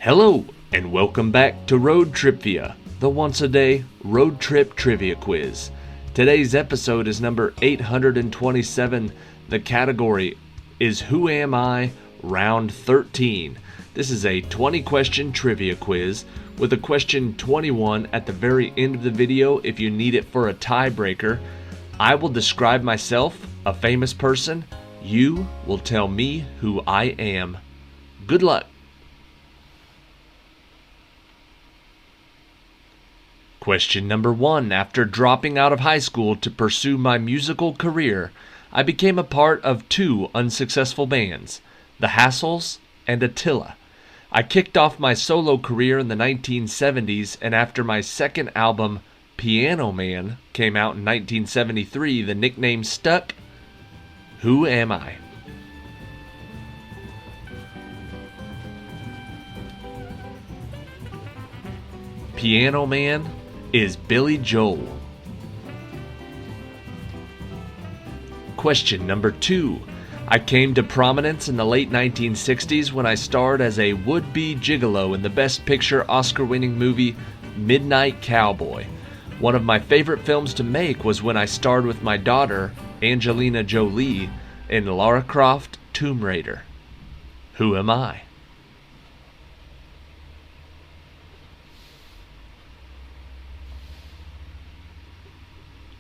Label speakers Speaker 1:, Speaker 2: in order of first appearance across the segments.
Speaker 1: Hello, and welcome back to Road TRIpVIA, the once-a-day road trip trivia quiz. Today's episode is number 827. The category is Who Am I? Round 13. This is a 20-question trivia quiz with a question 21 at the very end of the video if you need it for a tiebreaker. I will describe myself, a famous person. You will tell me who I am. Good luck. Question number 1. After dropping out of high school to pursue my musical career, I became a part of two unsuccessful bands, The Hassles and Attila. I kicked off my solo career in the 1970s, and after my second album, Piano Man, came out in 1973, the nickname stuck. Who am I? Piano Man is Billy Joel. Question number 2. I came to prominence in the late 1960s when I starred as a would-be gigolo in the Best Picture Oscar-winning movie Midnight Cowboy. One of my favorite films to make was when I starred with my daughter, Angelina Jolie, in Lara Croft Tomb Raider. Who am I?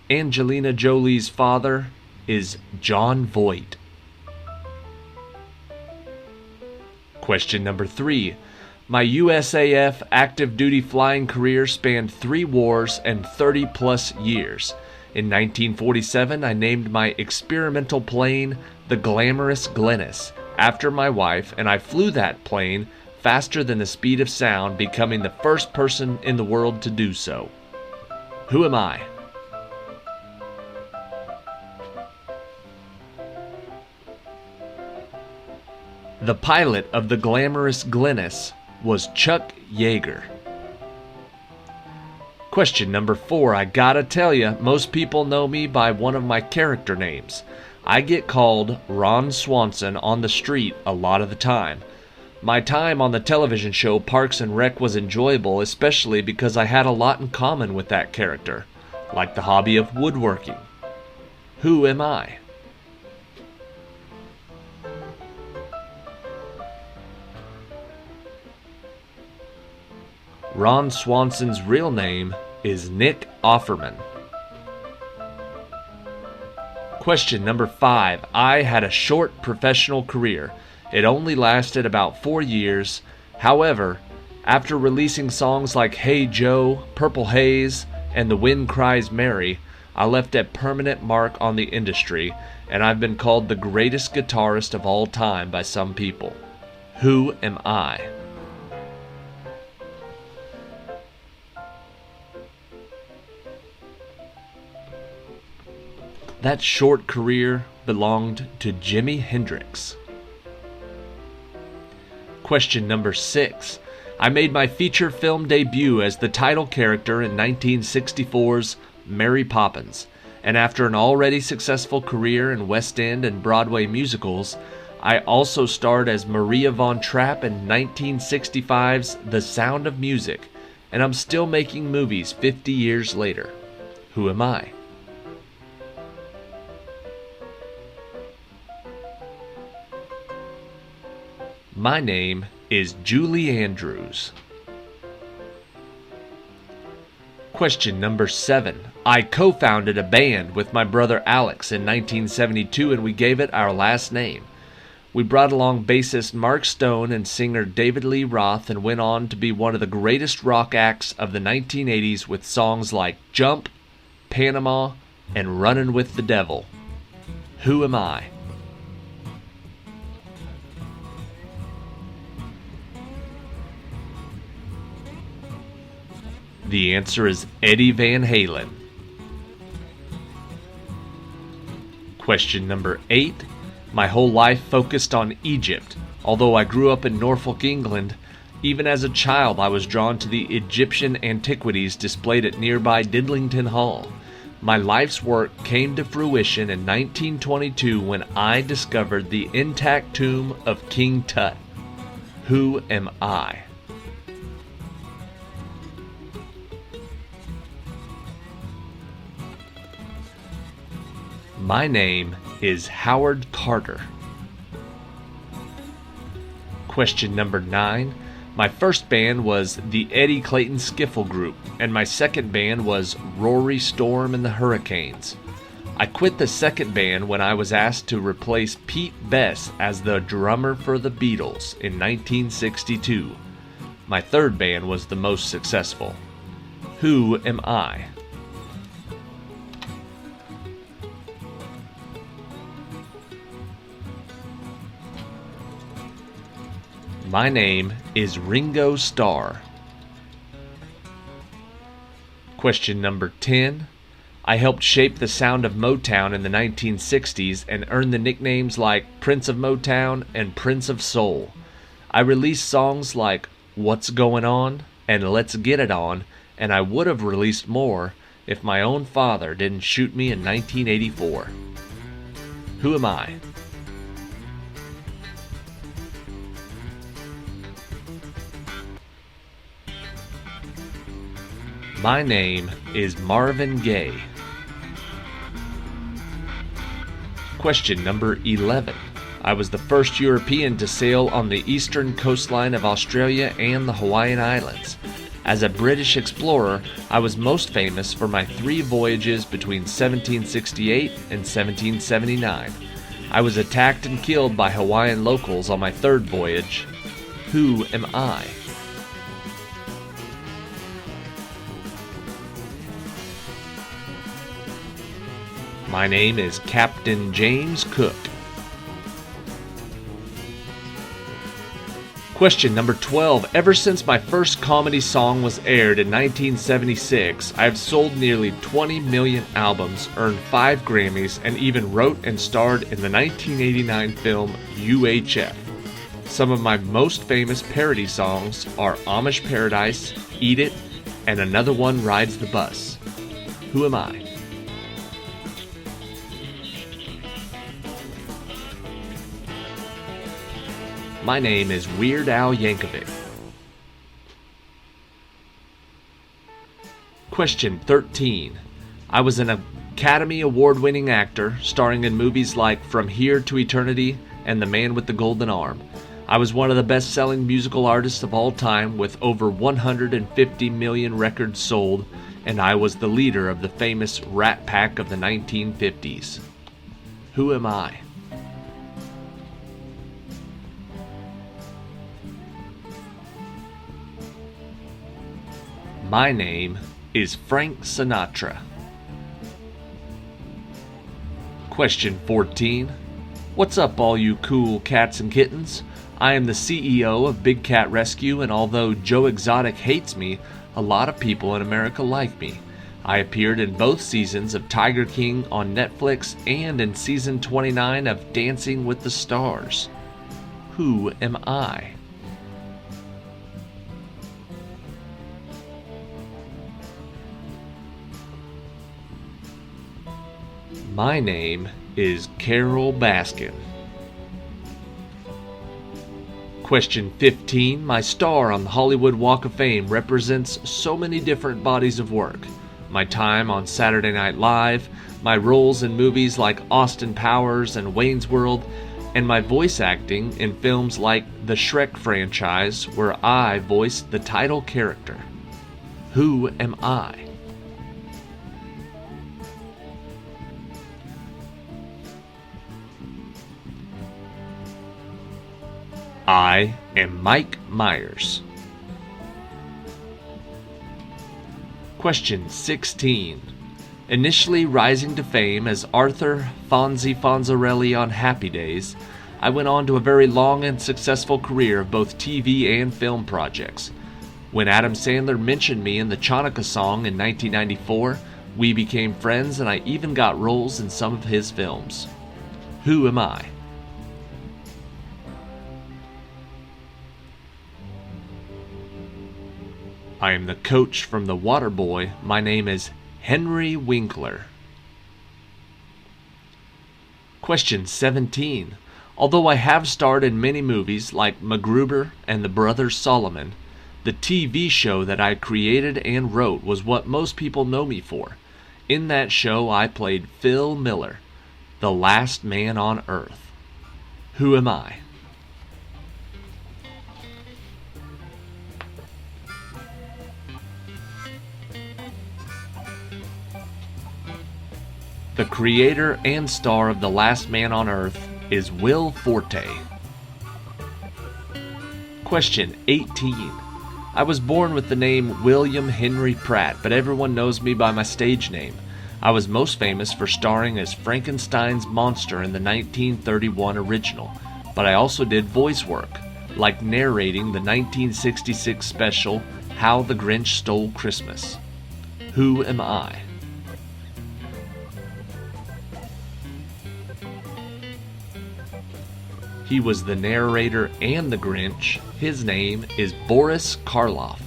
Speaker 1: Angelina Jolie's father is John Voight. Question number 3. My USAF active duty flying career spanned 3 wars and 30 plus years. In 1947, I named my experimental plane the Glamorous Glennis after my wife, and I flew that plane faster than the speed of sound, becoming the first person in the world to do so. Who am I? The pilot of the Glamorous Glennis was Chuck Yeager. Question number 4. I gotta tell you, most people know me by one of my character names. I get called Ron Swanson on the street a lot of the time. My time on the television show Parks and Rec was enjoyable, especially because I had a lot in common with that character, like the hobby of woodworking. Who am I? Ron Swanson's real name is Nick Offerman. Question number 5. I had a short professional career. It only lasted about 4 years. However, after releasing songs like Hey Joe, Purple Haze, and The Wind Cries Mary, I left a permanent mark on the industry, and I've been called the greatest guitarist of all time by some people. Who am I? That short career belonged to Jimi Hendrix. Question number 6. I made my feature film debut as the title character in 1964's Mary Poppins, and after an already successful career in West End and Broadway musicals, I also starred as Maria Von Trapp in 1965's The Sound of Music, and I'm still making movies 50 years later. Who am I? My name is Julie Andrews. Question number 7. I co-founded a band with my brother Alex in 1972, and we gave it our last name. We brought along bassist Mark Stone and singer David Lee Roth, and went on to be one of the greatest rock acts of the 1980s with songs like Jump, Panama, and Runnin' with the Devil. Who am I? The answer is Eddie Van Halen. Question number 8. My whole life focused on Egypt. Although I grew up in Norfolk, England, even as a child I was drawn to the Egyptian antiquities displayed at nearby Didlington Hall. My life's work came to fruition in 1922 when I discovered the intact tomb of King Tut. Who am I? My name is Howard Carter. Question number 9. My first band was the Eddie Clayton Skiffle Group, and my second band was Rory Storm and the Hurricanes. I quit the second band when I was asked to replace Pete Best as the drummer for the Beatles in 1962. My third band was the most successful. Who am I? My name is Ringo Starr. Question number 10. I helped shape the sound of Motown in the 1960s and earned the nicknames like Prince of Motown and Prince of Soul. I released songs like What's Going On and Let's Get It On, and I would have released more if my own father didn't shoot me in 1984. Who am I? My name is Marvin Gaye. Question number 11. I was the first European to sail on the eastern coastline of Australia and the Hawaiian Islands. As a British explorer, I was most famous for my 3 voyages between 1768 and 1779. I was attacked and killed by Hawaiian locals on my 3rd voyage. Who am I? My name is Captain James Cook. Question number 12. Ever since my first comedy song was aired in 1976, I have sold nearly 20 million albums, earned 5 Grammys, and even wrote and starred in the 1989 film UHF. Some of my most famous parody songs are Amish Paradise, Eat It, and Another One Rides the Bus. Who am I? My name is Weird Al Yankovic. Question 13. I was an Academy Award-winning actor, starring in movies like From Here to Eternity and The Man with the Golden Arm. I was one of the best-selling musical artists of all time with over 150 million records sold, and I was the leader of the famous Rat Pack of the 1950s. Who am I? My name is Frank Sinatra. Question 14. What's up, all you cool cats and kittens? I am the CEO of Big Cat Rescue, and although Joe Exotic hates me, a lot of people in America like me. I appeared in both seasons of Tiger King on Netflix and in season 29 of Dancing with the Stars. Who am I? My name is Carol Baskin. Question 15. My star on the Hollywood Walk of Fame represents so many different bodies of work. My time on Saturday Night Live, my roles in movies like Austin Powers and Wayne's World, and my voice acting in films like the Shrek franchise, where I voiced the title character. Who am I? I am Mike Myers. Question 16. Initially rising to fame as Arthur Fonzie Fonzarelli on Happy Days, I went on to a very long and successful career of both TV and film projects. When Adam Sandler mentioned me in the Chanukah song in 1994, we became friends and I even got roles in some of his films. Who am I? I am the coach from The Waterboy. My name is Henry Winkler. Question 17. Although I have starred in many movies like MacGruber and The Brothers Solomon, the TV show that I created and wrote was what most people know me for. In that show, I played Phil Miller. the last man on earth. Who am I? The creator and star of The Last Man on Earth is Will Forte. Question 18. I was born with the name William Henry Pratt, but everyone knows me by my stage name. I was most famous for starring as Frankenstein's monster in the 1931 original, but I also did voice work, like narrating the 1966 special How the Grinch Stole Christmas. Who am I? He was the narrator and the Grinch. His name is Boris Karloff.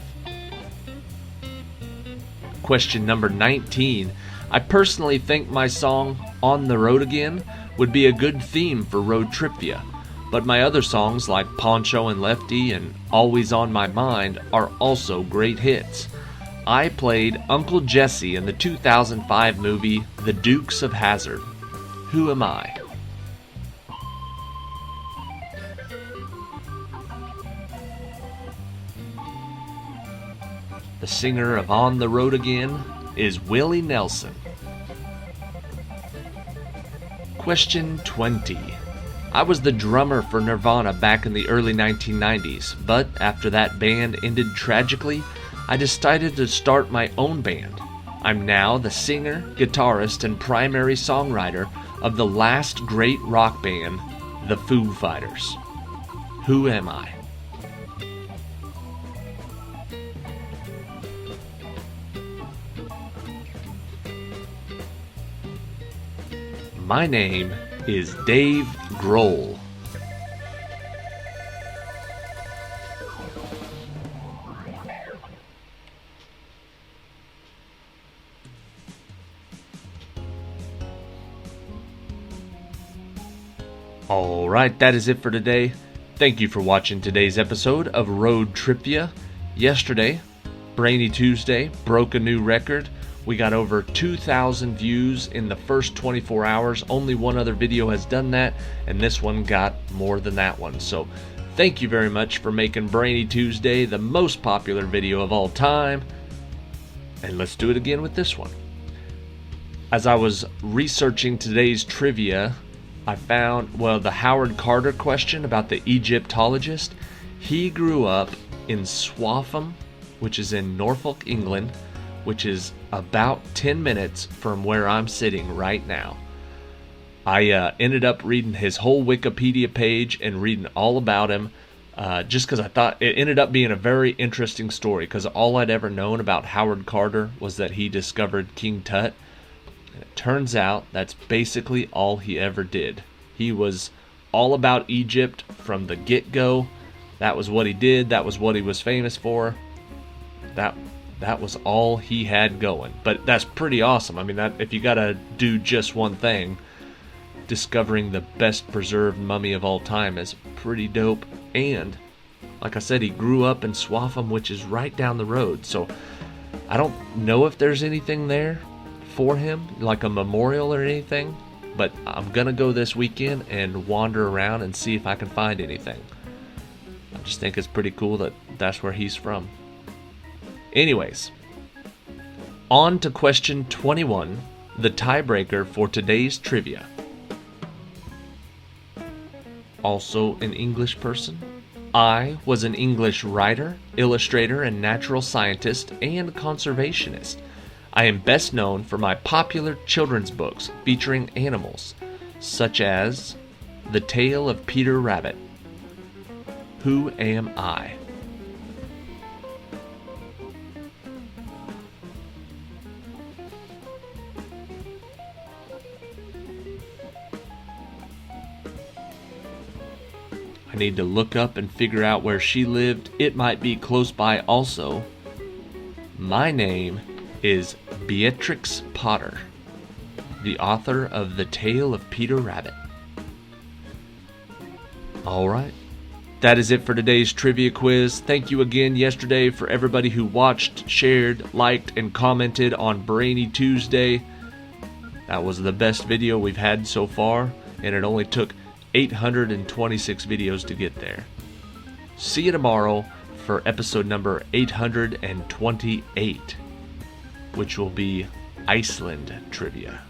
Speaker 1: Question number 19. I personally think my song, On the Road Again, would be a good theme for Road TRIpVIA, but my other songs like Poncho and Lefty and Always on My Mind are also great hits. I played Uncle Jesse in the 2005 movie The Dukes of Hazzard. Who am I? The singer of On the Road Again is Willie Nelson. Question 20. I was the drummer for Nirvana back in the early 1990s, but after that band ended tragically, I decided to start my own band. I'm now the singer, guitarist, and primary songwriter of the last great rock band, the Foo Fighters. Who am I? My name is Dave Grohl. Alright, that is it for today. Thank you for watching today's episode of Road TRIpVIA. Yesterday, Brainy Tuesday, broke a new record. We got over 2,000 views in the first 24 hours. Only one other video has done that, and this one got more than that one. So thank you very much for making Brainy Tuesday the most popular video of all time. And let's do it again with this one. As I was researching today's trivia, I found, the Howard Carter question about the Egyptologist. He grew up in Swaffham, which is in Norfolk, England, which is about 10 minutes from where I'm sitting right now. I ended up reading his whole Wikipedia page and reading all about him just because I thought it ended up being a very interesting story, because all I'd ever known about Howard Carter was that he discovered King Tut. And it turns out that's basically all he ever did. He was all about Egypt from the get-go. That was what he did. That was what he was famous for. That was all he had going. But that's pretty awesome. I mean, that if you gotta do just one thing, discovering the best preserved mummy of all time is pretty dope. And like I said, he grew up in Swaffham, which is right down the road. So I don't know if there's anything there for him, like a memorial or anything, but I'm gonna go this weekend and wander around and see if I can find anything. I just think it's pretty cool that that's where he's from. Anyways, on to question 21, the tiebreaker for today's trivia. Also an English person. I was an English writer, illustrator, and natural scientist and conservationist. I am best known for my popular children's books featuring animals, such as The Tale of Peter Rabbit. Who am I? I need to look up and figure out where she lived. It might be close by also. My name is Beatrix Potter, the author of The Tale of Peter Rabbit. Alright, that is it for today's trivia quiz. Thank you again yesterday for everybody who watched, shared, liked, and commented on Brainy Tuesday. That was the best video we've had so far, and it only took 826 videos to get there. See you tomorrow for episode number 828, which will be Iceland trivia.